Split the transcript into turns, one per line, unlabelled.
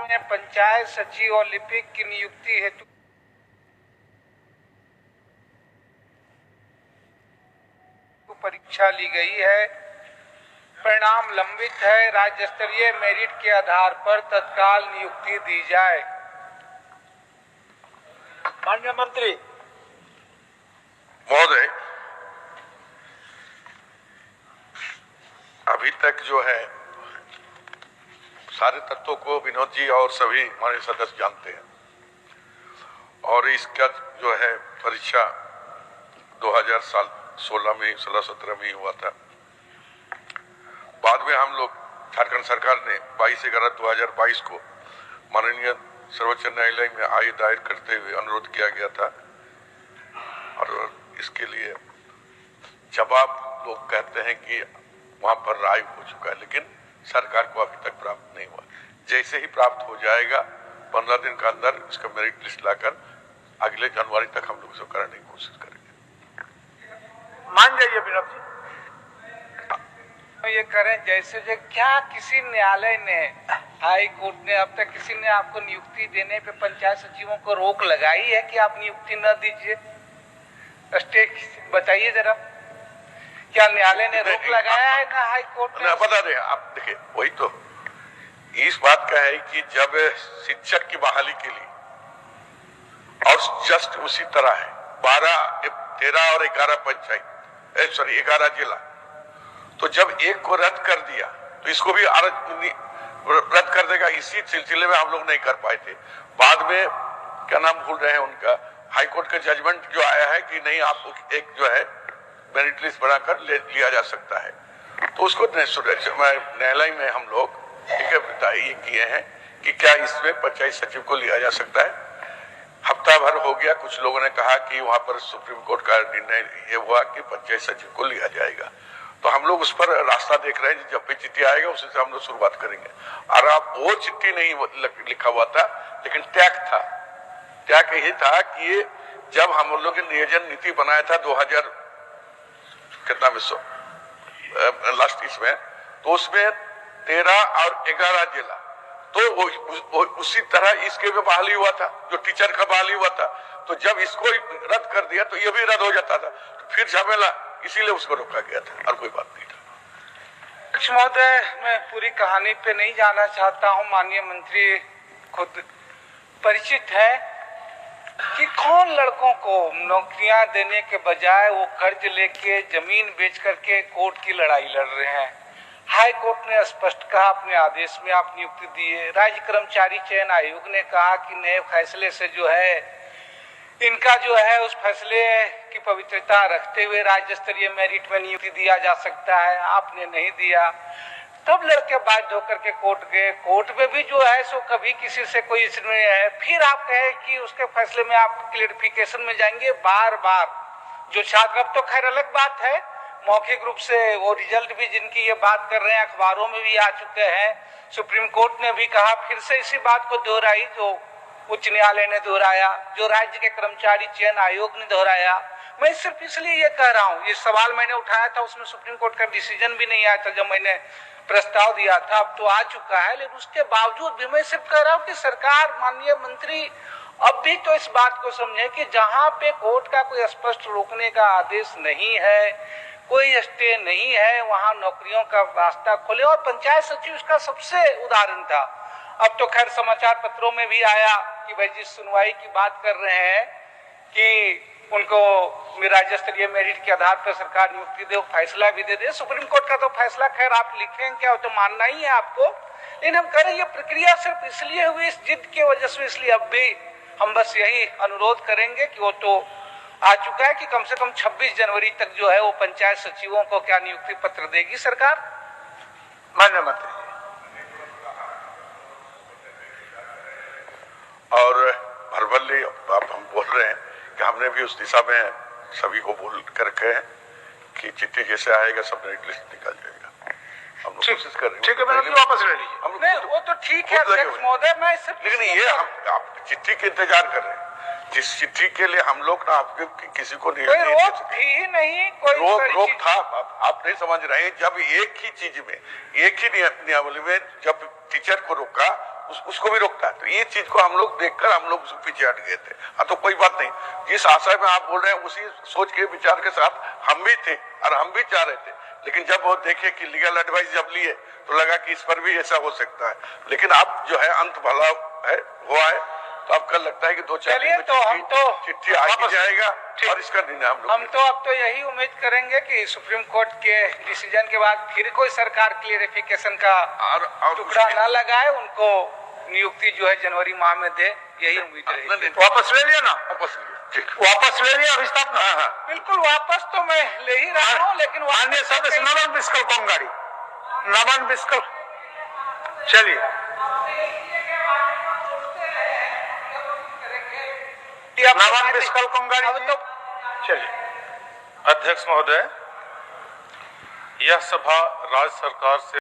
में पंचायत सचिव और लिपिक की नियुक्ति हेतु परीक्षा ली गई है। परिणाम लंबित है। राज्य स्तरीय मेरिट के आधार पर तत्काल नियुक्ति दी जाए।
माननीय मंत्री
महोदय, अभी तक जो है सारे तत्वों को विनोद जी और सभी हमारे सदस्य जानते हैं और इसका जो है परीक्षा 2016 में 17 में हुआ था। बाद में हम लोग झारखंड सरकार ने 22/11/2022 को माननीय सर्वोच्च न्यायालय में आय दायर करते हुए अनुरोध किया गया था और इसके लिए जवाब लोग कहते हैं कि वहां पर राय हो चुका है, लेकिन सरकार को अभी तक प्राप्त नहीं हुआ। जैसे ही प्राप्त हो जाएगा 15 दिन के अंदर इसका मेरिट लिस्ट लाकर अगले जनवरी तक हम लोग इसको कराने की कोशिश करेंगे।
मान जाइए विनोद जी।
ये करें जैसे जो क्या किसी न्यायालय ने, हाई कोर्ट ने अब तक किसी ने आपको नियुक्ति देने पे पंचायत सचिवों को रोक लगाई है कि आप नियुक्ति न दीजिए? स्टे बताइए जरा, क्या न्यायालय ने रोक लगाया है ना हाई कोर्ट ने?
बता रहे आप, देखिए वही तो इस बात का है कि जब शिक्षक की बहाली के लिए और जस्ट उसी तरह है 12, 13 और 11 पंचायत 11 जिला, तो जब एक को रद्द कर दिया तो इसको भी रद्द कर देगा। इसी सिलसिले में हम लोग नहीं कर पाए थे। बाद में क्या नाम भूल रहे हैं उनका, हाईकोर्ट का जजमेंट जो आया है कि नहीं आपको एक जो है मेरिट लिस्ट बनाकर लिया जा सकता है, तो उसको न्यायालय में हम लोग ये किए हैं कि क्या इसमें पंचायत सचिव को लिया जा सकता है। हफ्ता भर हो गया, कुछ लोगों ने कहा कि वहां पर सुप्रीम कोर्ट का निर्णय ये हुआ कि पंचायत सचिव को लिया जाएगा, तो हम लोग उस पर रास्ता देख रहे हैं। जब भी चिट्ठी आएगा उसी से हम लोग शुरुआत करेंगे। और अब वो चिट्ठी नहीं लिखा हुआ था, लेकिन टैग था। टैग यही था कि ये जब हम लोग ने नियोजन नीति बनाया था 2000 कितना में लास्ट इसमें, तो उसमें 13 और 11 जिला, तो वो उसी तरह इसके भी बहाली हुआ था, जो टीचर का बहाली हुआ था। तो जब इसको रद्द कर दिया तो ये भी रद्द हो जाता था, तो फिर झमेला, इसीलिए उसको रोका गया था और कोई बात नहीं था।
महोदय, मैं पूरी कहानी पे नहीं जाना चाहता हूँ। माननीय मंत्री खुद परिचित है कि कौन लड़कों को नौकरियां देने के बजाय वो कर्ज लेके जमीन बेच करके कोर्ट की लड़ाई लड़ रहे हैं। हाई कोर्ट ने स्पष्ट कहा अपने आदेश में, आप नियुक्ति दिए। राज्य कर्मचारी चयन आयोग ने कहा कि नए फैसले से जो है इनका जो है उस फैसले की पवित्रता रखते हुए राज्य स्तरीय मेरिट में नियुक्ति दिया जा सकता है, आपने नहीं दिया। तब लड़के बाध्य होकर के कोर्ट गए। कोर्ट में भी जो है सो कभी किसी से कोई इसमें है, फिर आप कहे कि उसके फैसले में आप क्लेरिफिकेशन में जाएंगे बार बार। जो छात्र, अब तो खैर अलग बात है, मौखिक रूप से वो रिजल्ट भी जिनकी ये बात कर रहे हैं अखबारों में भी आ चुके हैं। सुप्रीम कोर्ट ने भी कहा, फिर से इसी बात को दोहराई जो उच्च न्यायालय ने दोहराया, जो राज्य के कर्मचारी चयन आयोग ने दोहराया। मैं सिर्फ इसलिए ये कह रहा हूँ, ये सवाल मैंने उठाया था, उसमें सुप्रीम कोर्ट का डिसीजन भी नहीं आया था जब मैंने प्रस्ताव दिया था, अब तो आ चुका है। लेकिन उसके बावजूद भी मैं सिर्फ कह रहा हूँ कि सरकार, माननीय मंत्री, अब भी तो इस बात को समझे कि जहां पे कोर्ट का कोई स्पष्ट रोकने का आदेश नहीं है, कोई स्टे नहीं है, वहां नौकरियों का रास्ता खोले। और पंचायत सचिव इसका सबसे उदाहरण था। अब तो खैर समाचार पत्रों में भी आया कि भाई जिस सुनवाई की बात कर रहे हैं कि उनको राज्य स्तरीय मेरिट के आधार पर सरकार नियुक्ति दे, फैसला भी दे दे। सुप्रीम कोर्ट का तो फैसला खैर आप लिखें क्या, तो मानना ही है आपको। लेकिन हम कह रहे हैं ये प्रक्रिया सिर्फ इसलिए हुई, इस जिद की वजह से, इसलिए अब भी हम बस यही अनुरोध करेंगे कि वो तो आ चुका है कि कम से कम 26 जनवरी तक जो है वो पंचायत सचिवों को क्या नियुक्ति पत्र देगी सरकार।
माननीय मंत्री
और भरभल्ली आप हम बोल रहे हैं कि हमने भी उस दिशा में सभी को बोल कर रखे हैं कि चिट्ठी जैसे आएगा सब मेरिट लिस्ट निकल जाएगा। हम लोग कोशिश कर रहे हैं।
ठीक है, मैंने वापस ले लीजिए।
नहीं, वो तो ठीक है अध्यक्ष महोदय, मैं सिर्फ,
लेकिन ये हम आप चिट्ठी के इंतजार कर रहे हैं, जिस चिट्ठी के लिए हम लोग ना आपके किसी को नहीं,
कोई रोक थी नहीं, कोई
रोक था। आप नहीं समझ रहे हैं। जब एक ही चीज में, एक ही नियमावली में जब टीचर को रोका उसको भी रोकता है। तो ये चीज को हम लोग देखकर हम लोग पीछे हट गए थे। हाँ, तो कोई बात नहीं, जिस आशय में आप बोल रहे हैं उसी सोच के विचार के साथ हम भी थे और हम भी चाह रहे थे, लेकिन जब वो देखे कि लीगल एडवाइस जब लिए तो लगा कि इस पर भी ऐसा हो सकता है। लेकिन अब जो है अंत भला है हुआ है, तो अब कल लगता है कि 2-4 दिन में चिट्ठी आ ही जाएगा और इसका निर्णय हम
तो अब तो यही उम्मीद करेंगे कि सुप्रीम कोर्ट के डिसीजन के बाद फिर कोई सरकार क्लियरिफिकेशन का टुकड़ा ना लगाए, उनको नियुक्ति जो है जनवरी माह में दे, यही उम्मीद रहेगी।
वापस ले लिया ना,
वापस
ले लिया विस्थापन।
हाँ,
बिल्कुल वापस तो मैं ले ही रहा हूँ, लेकिन
माननीय सदस्य नमन बिस्कल कोंगाड़ी, नमन बिस्कल, चलिए नमन बिस्कल कोंगाड़ी
तो
चलिए।
अध्यक्ष महोदय, यह सभा राज्य सरकार से